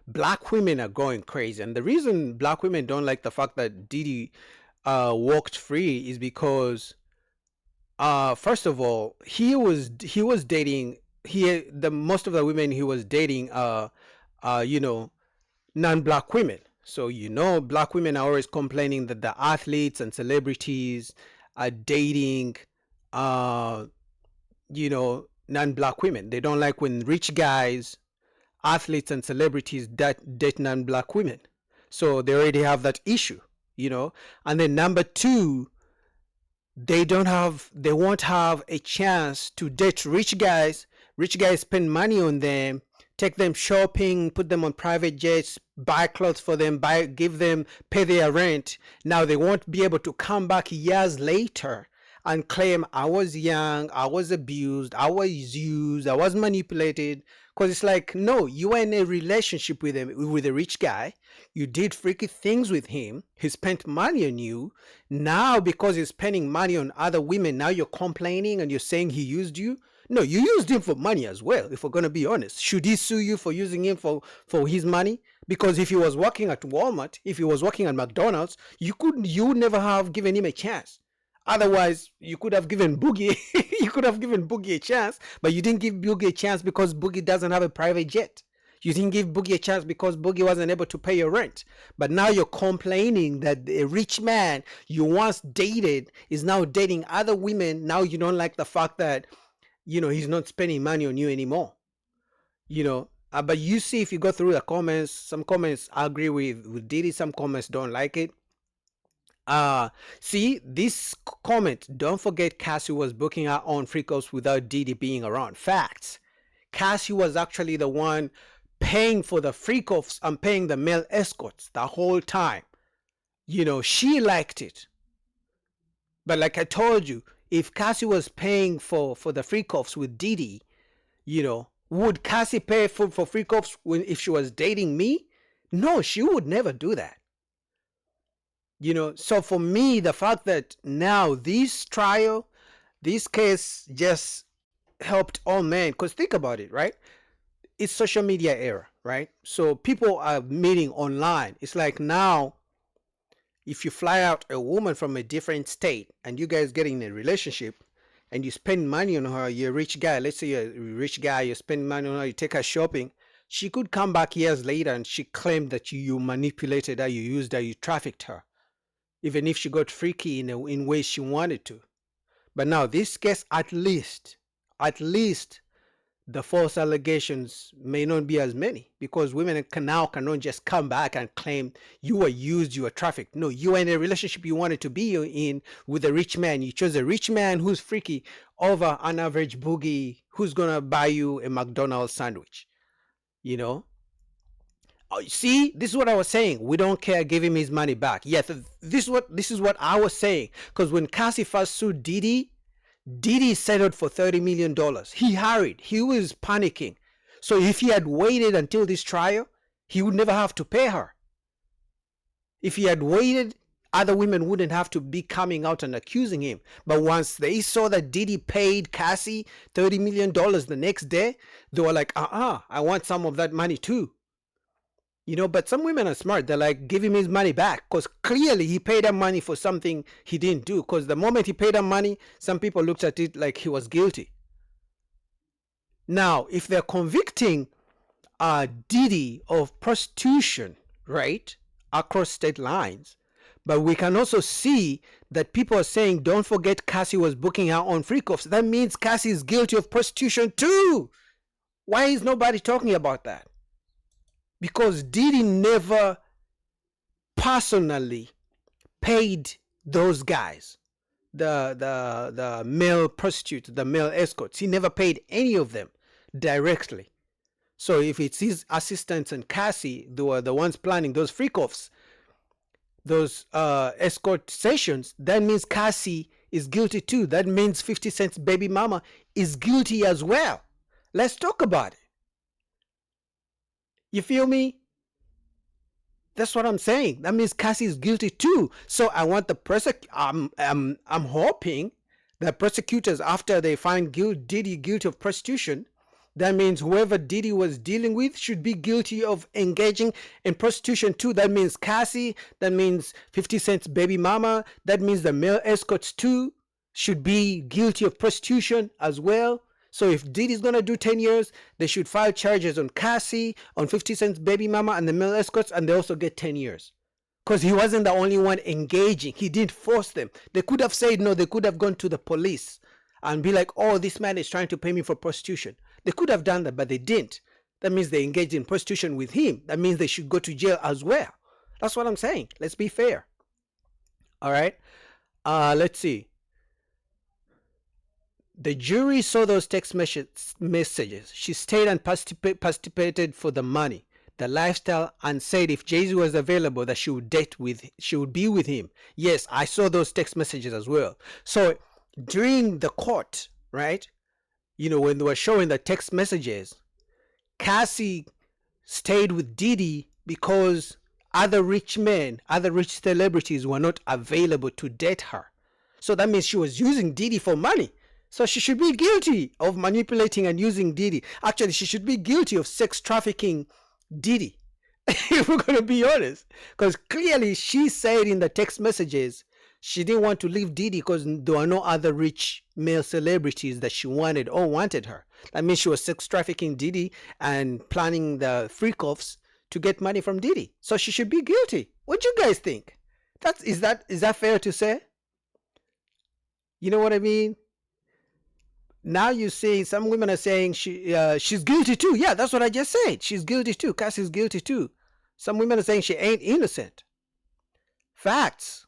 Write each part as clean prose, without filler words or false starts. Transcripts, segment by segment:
black women are going crazy. And the reason black women don't like the fact that Diddy walked free is because first of all, he was dating the most of the women he was dating you know, non-black women. So black women are always complaining that the athletes and celebrities are dating uh non-black women. They don't like when rich guys, athletes and celebrities that date non-black women. So they already have that issue. And then number two, they won't have a chance to date rich guys spend money on them, take them shopping, put them on private jets, buy clothes for them, give them, pay their rent. Now they won't be able to come back years later and claim, I was young, I was abused, I was used, I was manipulated. Because it's like, no, you were in a relationship with a rich guy. You did freaky things with him. He spent money on you. Now, because he's spending money on other women, now you're complaining and you're saying he used you. No, you used him for money as well, if we're going to be honest. Should he sue you for using him for his money? Because if he was working at Walmart, if he was working at McDonald's, you would never have given him a chance. Otherwise, you could have given Boogie a chance, but you didn't give Boogie a chance because Boogie doesn't have a private jet. You didn't give Boogie a chance because Boogie wasn't able to pay your rent. But now you're complaining that a rich man you once dated is now dating other women. Now you don't like the fact that, he's not spending money on you anymore. But you see, if you go through the comments, some comments agree with Diddy, some comments don't like it. See this comment, don't forget Cassie was booking her own freakouts without Diddy being around. Facts. Cassie was actually the one paying for the freakouts and paying the male escorts the whole time. She liked it. But like I told you, if Cassie was paying for the freakouts with Diddy, would Cassie pay for freakouts if she was dating me? No, she would never do that. So for me, the fact that now this case just helped all men, because think about it, right? It's social media era, right? So people are meeting online. It's like now, if you fly out a woman from a different state and you guys get in a relationship and you spend money on her, you're a rich guy, let's say you're a rich guy, you spend money on her, you take her shopping, she could come back years later and she claimed that you manipulated her, you used her, you trafficked her, even if she got freaky in ways she wanted to. But now this case, at least the false allegations may not be as many, because women cannot just come back and claim you were used, you were trafficked. No, you were in a relationship you wanted to be in with a rich man. You chose a rich man who's freaky over an average boogie who's gonna buy you a McDonald's sandwich. See, this is what I was saying. We don't care. Give him his money back. Yes, this is what I was saying. Because when Cassie first sued Diddy settled for $30 million. He hurried. He was panicking. So if he had waited until this trial, he would never have to pay her. If he had waited, other women wouldn't have to be coming out and accusing him. But once they saw that Diddy paid Cassie $30 million the next day, they were like, I want some of that money too. But some women are smart. They're like, give him his money back, because clearly he paid her money for something he didn't do. Because the moment he paid her money, some people looked at it like he was guilty. Now, if they're convicting Diddy of prostitution, right, across state lines, but we can also see that people are saying, don't forget Cassie was booking her own freak-offs. That means Cassie is guilty of prostitution too. Why is nobody talking about that? Because Diddy never personally paid those guys, the male prostitutes, the male escorts. He never paid any of them directly. So if it's his assistants and Cassie, they were the ones planning those freak-offs, those escort sessions, that means Cassie is guilty too. That means 50 Cent's baby mama is guilty as well. Let's talk about it. You feel me? That's what I'm saying. That means Cassie is guilty too. So I want the I'm hoping that prosecutors, after they find Diddy guilty of prostitution, That means whoever Diddy was dealing with should be guilty of engaging in prostitution too. That means Cassie, that means 50 Cent's baby mama, that means the male escorts too should be guilty of prostitution as well. So if Diddy's gonna do 10 years, they should file charges on Cassie, on 50 Cent's baby mama, and the male escorts, and they also get 10 years. Because he wasn't the only one engaging. He didn't force them. They could have said no. They could have gone to the police and be like, oh, this man is trying to pay me for prostitution. They could have done that, but they didn't. That means they engaged in prostitution with him. That means they should go to jail as well. That's what I'm saying. Let's be fair. All right. Let's see. The jury saw those text messages. She stayed and participated for the money, the lifestyle, and said if Jay-Z was available, that she would be with him. Yes, I saw those text messages as well. So during the court, right? When they were showing the text messages, Cassie stayed with Diddy because other rich men, other rich celebrities were not available to date her. So that means she was using Diddy for money. So she should be guilty of manipulating and using Diddy. Actually, she should be guilty of sex trafficking Diddy, if we're going to be honest. Because clearly she said in the text messages she didn't want to leave Diddy because there were no other rich male celebrities that she wanted or wanted her. That means she was sex trafficking Diddy and planning the freak-offs to get money from Diddy. So she should be guilty. What do you guys think? Is that fair to say? You know what I mean? Now you're saying some women are saying she's guilty too. Yeah, that's what I just said. She's guilty too. Cassie's guilty too. Some women are saying she ain't innocent. Facts.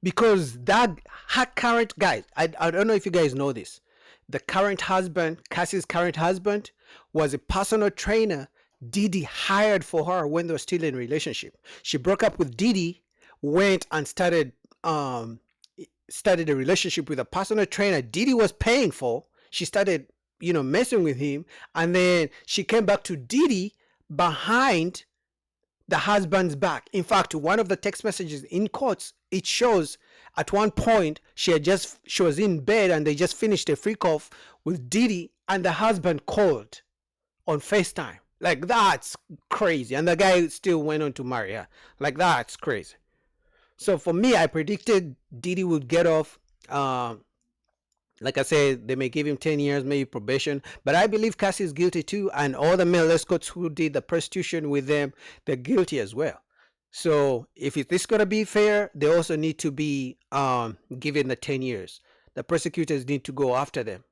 Because her current guy, I don't know if you guys know this. The current husband, Cassie's current husband, was a personal trainer Diddy hired for her when they were still in a relationship. She broke up with Diddy, went and started a relationship with a personal trainer Diddy was paying for. She started, messing with him, and then she came back to Diddy behind the husband's back. In fact, one of the text messages in courts, it shows at one point she was in bed and they just finished a freak off with Diddy, and the husband called on FaceTime. Like, that's crazy. And the guy still went on to marry her. Like, that's crazy. So for me, I predicted Diddy would get off. Like I said, they may give him 10 years, maybe probation. But I believe Cassie is guilty too. And all the male escorts who did the prostitution with them, they're guilty as well. So if this is going to be fair, they also need to be given the 10 years. The prosecutors need to go after them.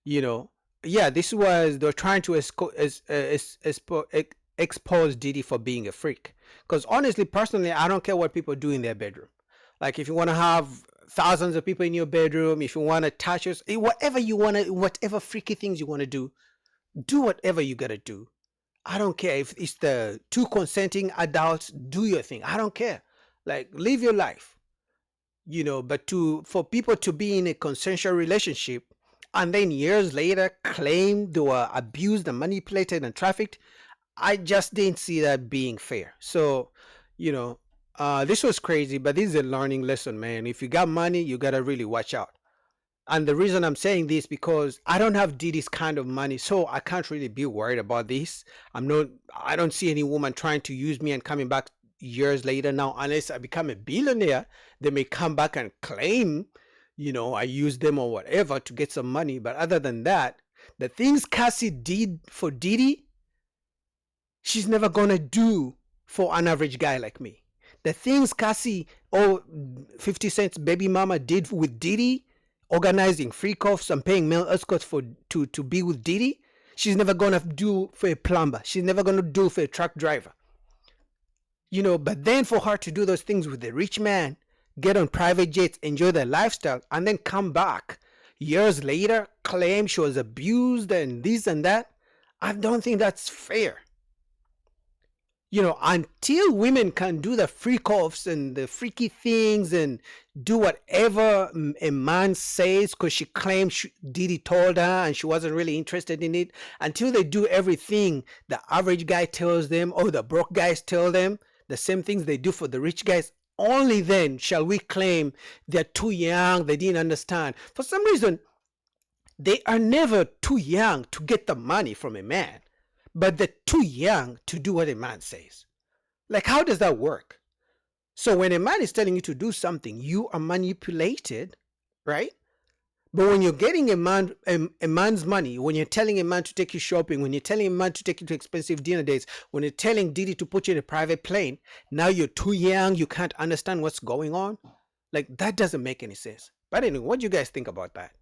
Yeah, they're trying to expose Diddy for being a freak. Because honestly, personally, I don't care what people do in their bedroom. Like, if you want to have thousands of people in your bedroom, if you want to touch us, whatever freaky things you want to do whatever you got to do. I don't care if it's the two consenting adults. Do your thing. I don't care. Like, live your life. But for people to be in a consensual relationship and then years later claim they were abused and manipulated and trafficked, I just didn't see that being fair. So, this was crazy, but this is a learning lesson, man. If you got money, you got to really watch out. And the reason I'm saying this, because I don't have Diddy's kind of money, so I can't really be worried about this. I don't see any woman trying to use me and coming back years later now, unless I become a billionaire. They may come back and claim, I used them or whatever to get some money. But other than that, the things Cassie did for Diddy, she's never gonna do for an average guy like me. The things Cassie or 50 Cent's baby mama did with Diddy, organizing freak-offs and paying male escorts to be with Diddy, she's never gonna do for a plumber. She's never gonna do for a truck driver. But then for her to do those things with a rich man, get on private jets, enjoy their lifestyle, and then come back years later, claim she was abused and this and that, I don't think that's fair. Until women can do the freak-offs and the freaky things and do whatever a man says because she claims Diddy told her and she wasn't really interested in it, until they do everything the average guy tells them or the broke guys tell them, the same things they do for the rich guys, only then shall we claim they're too young, they didn't understand. For some reason, They are never too young to get the money from a man, but they're too young to do what a man says. Like, how does that work? So when a man is telling you to do something, you are manipulated, right? But when you're getting a man's money, when you're telling a man to take you shopping, when you're telling a man to take you to expensive dinner dates, when you're telling Diddy to put you in a private plane, now you're too young, you can't understand what's going on. Like, that doesn't make any sense. But anyway, what do you guys think about that?